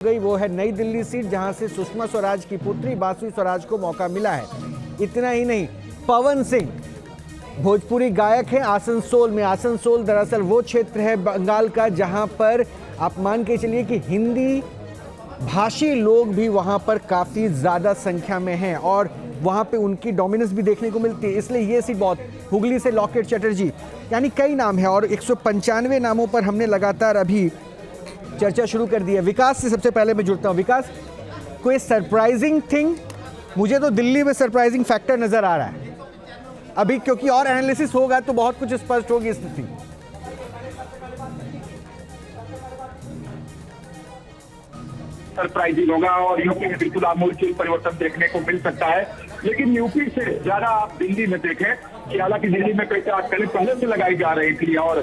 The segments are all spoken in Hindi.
गई वो है नई दिल्ली सीट, जहां से सुषमा स्वराज की पुत्री बासुरी स्वराज को मौका मिला है। इतना ही नहीं, पवन सिंह भोजपुरी गायक हैं आसनसोल में। आसनसोल दरअसल वो क्षेत्र है बंगाल का जहां पर आप मान के चलिए कि हिंदी भाषी लोग भी वहां पर काफ़ी ज़्यादा संख्या में हैं और वहां पे उनकी डोमिनेंस भी देखने को मिलती है। इसलिए ये सीट बहुत, हुगली से लॉकेट चटर्जी, यानी कई नाम हैं और 195 नामों पर हमने लगातार अभी चर्चा शुरू कर दी है। विकास से सबसे पहले मैं जुड़ता हूँ। विकास, कोई सरप्राइजिंग थिंग? मुझे तो दिल्ली में सरप्राइजिंग फैक्टर नज़र आ रहा है अभी, क्योंकि और एनालिसिस होगा तो बहुत कुछ स्पष्ट होगी स्थिति। सरप्राइजिंग होगा और यूपी में बिल्कुल आमूल परिवर्तन देखने को मिल सकता है। लेकिन यूपी से ज्यादा आप दिल्ली में देखें कि हालांकि दिल्ली में कई पहले से लगाई जा रही थी और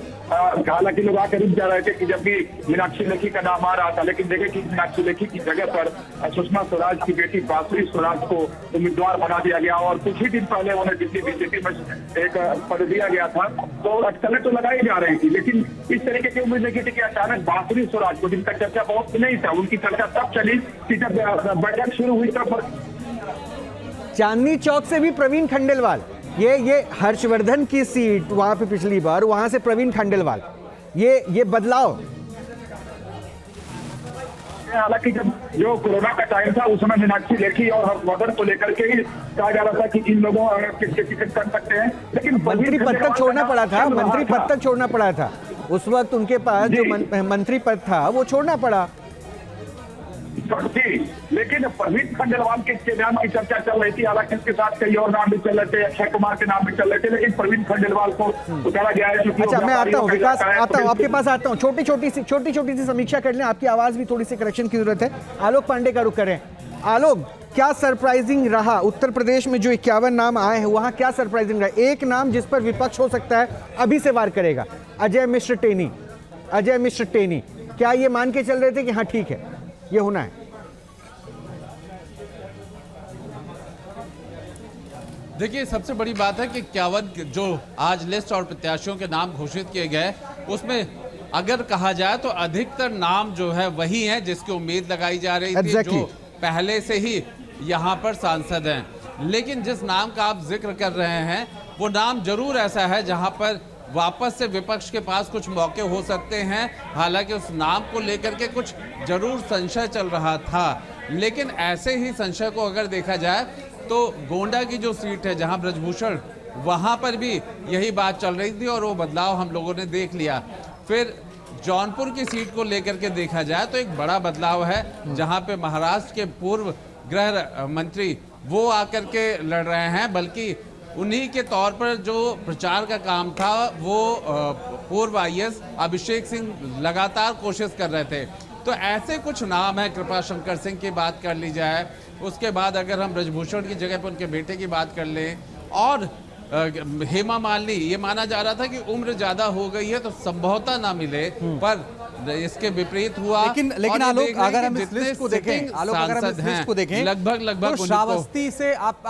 हालांकि लोग आकर रुक जा रहे थे कि जब भी मीनाक्षी लेखी का नाम आ रहा था, लेकिन देखें कि मीनाक्षी लेखी की जगह पर सुषमा स्वराज की बेटी बासुरी स्वराज को उम्मीदवार बना दिया गया और कुछ ही दिन पहले उन्हें दिल्ली बीजेपी में एक पद दिया गया था। तो अटकलें तो लगाई जा रही थी, लेकिन इस तरीके की उम्मीद नहीं थी कि अचानक बासुरी स्वराज को, जिनका चर्चा बहुत नहीं था, उनकी चर्चा तब चली कि जब बैठक शुरू हुई तब चांदनी चौक से भी प्रवीण खंडेलवाल, ये हर्षवर्धन की सीट वहां पे पिछली बार, वहां से प्रवीण खंडेलवाल, ये बदलाव। हालांकि जब जो कोरोना का टाइम था उस समय मीनाक्षी लेखी और हर्षवर्धन को लेकर के ही कहा जा रहा था कि इन लोगों किसके टिकट कर सकते हैं, लेकिन मंत्री पद तक छोड़ना पड़ा था, मंत्री पद तक छोड़ना पड़ा था उस वक्त उनके पास जो मंत्री पद था वो छोड़ना पड़ा जी। लेकिन प्रवीण खंडेलवाल के नाम की चर्चा चल रही थी, हालांकि इसके साथ कई और नाम भी चल रहे थे, अक्षय कुमार के नाम भी चल रहे थे, लेकिन प्रवीण खंडेलवाल को उतारा गया है। अच्छा, मैं आता हूँ विकास, आता हूँ आपके पास आता हूँ। छोटी छोटी सी समीक्षा कर लें, आपकी आवाज भी थोड़ी सी करेक्शन की जरूरत है। आलोक पांडे का रुख करें। आलोक, क्या सरप्राइजिंग रहा उत्तर प्रदेश में जो 51 नाम आए हैं, वहां क्या सरप्राइजिंग रहा? एक नाम जिस पर विपक्ष हो सकता है अभी से वार करेगा, अजय मिश्र टेनी। क्या ये मान के चल रहे थे कि हाँ ठीक है ये होना है? देखिए, सबसे बड़ी बात है कि 51 जो आज लिस्ट और प्रत्याशियों के नाम घोषित किए गए, उसमें अगर कहा जाए तो अधिकतर नाम जो है वही हैं जिसकी उम्मीद लगाई जा रही थी, जो पहले से ही यहाँ पर सांसद हैं। लेकिन जिस नाम का आप जिक्र कर रहे हैं वो नाम जरूर ऐसा है जहाँ पर वापस से विपक्ष के पास कुछ मौके हो सकते हैं। हालांकि उस नाम को लेकर के कुछ जरूर संशय चल रहा था, लेकिन ऐसे ही संशय को अगर देखा जाए तो गोंडा की जो सीट है जहां ब्रजभूषण, वहां पर भी यही बात चल रही थी और वो बदलाव हम लोगों ने देख लिया। फिर जौनपुर की सीट को लेकर के देखा जाए तो एक बड़ा बदलाव है जहां पे महाराष्ट्र के पूर्व गृह मंत्री वो आकर के लड़ रहे हैं, बल्कि उन्हीं के तौर पर जो प्रचार का काम था वो पूर्व IAS अभिषेक सिंह लगातार कोशिश कर रहे थे। तो ऐसे कुछ नाम हैं। कृपा शंकर सिंह की बात कर ली जाए, उसके बाद अगर हम ब्रजभूषण की जगह पर उनके बेटे की बात कर लें, और हेमा मालिनी, ये माना जा रहा था कि उम्र ज्यादा हो गई है तो संभवतः ना मिले, पर इसके विपरीत हुआ। लेकिन आलोक, अगर हम इस लिस्ट को देखें, लगभग लगभग श्रावस्ती से आप